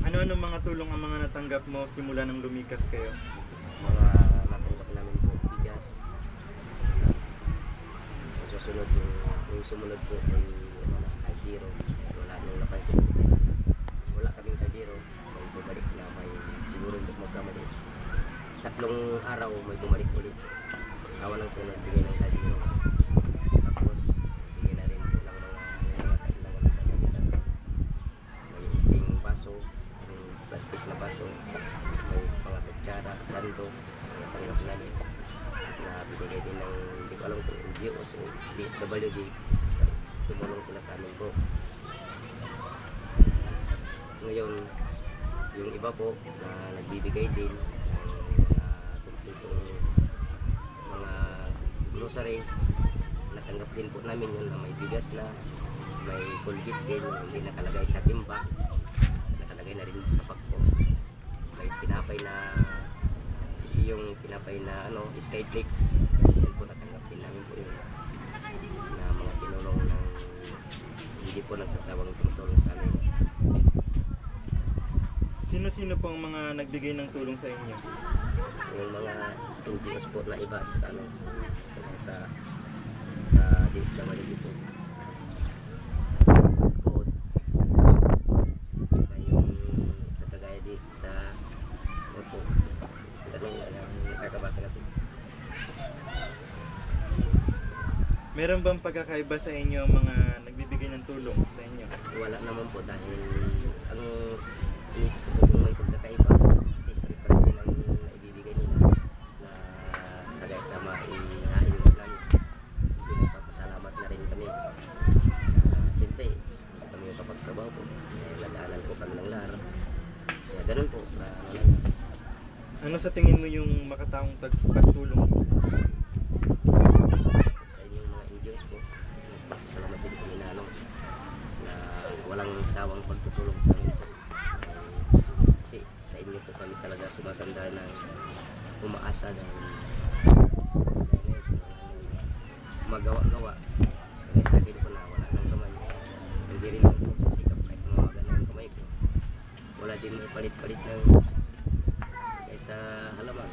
Ano-ano mga tulong ang mga natanggap mo simula nang lumikas kayo? Mga natanggap namin po, bigas. Sa susunod yung sumunod po ay biro. Wala nung napansin po. Wala kaming kabiro. May bumalik na may siguro hindi magkamali. 3 araw may bumalik ulit. Awa lang po nagbigay ng kabiro. Tapos, bigay na rin po ng mga kailangan ng kagamitan. May iting baso, yung plastic na baso, may mga kutsara, sando, mga tanggap namin. Na binigay din ng, hindi ko alam kung NGOs o DSWD. Tumulong sila sa amin po. Ngayon, yung iba po na nagbibigay din ng kumpletong mga grocery, natanggap din po namin yun na may bigas na, may Colgate din, hindi nakalagay sa timba, nakalagay na rin sa pack po. May pinapay na, yung pinapay na Skyflakes, yun po natanggap din namin po yun, na mga tinulong ng hindi po nagsasawang tumutulong sa amin. Sino-sino po ang mga nagbigay ng tulong sa inyo? Yung mga NGOs po na iba at saka sa DSWD po. Code. Saka yung sa kagaya di sa po. Ganun ang nakakabasa kasi. Meron bang pagkakaiba sa inyo ang mga nagbibigay ng tulong sa inyo? Wala naman po dahil ang inisip ko kung may pagkakaiba kasi pare-pares din ang naibibigay nila na tagay sa maihain mo namin. Pinapapasalamat na rin kami. Siyempre, kami yung kapagtrabaho po. Nagaanan po kami ng lar. Kaya ganun po. Ano sa tingin mo yung makataong pagtulong? Sa inyong mga NGOs po, nagpapasalamat din kami na walang sawang pagtutulong sa amin po. Kasi sa inyo po kami talaga sumasandar ng umaasa dahil magawa-gawa. Kaya sa akin po na wala nang kamay. Hindi rin ako sisikap kahit mamaga ng kamay ko. Wala din may palit-palit ng kaysa halaman.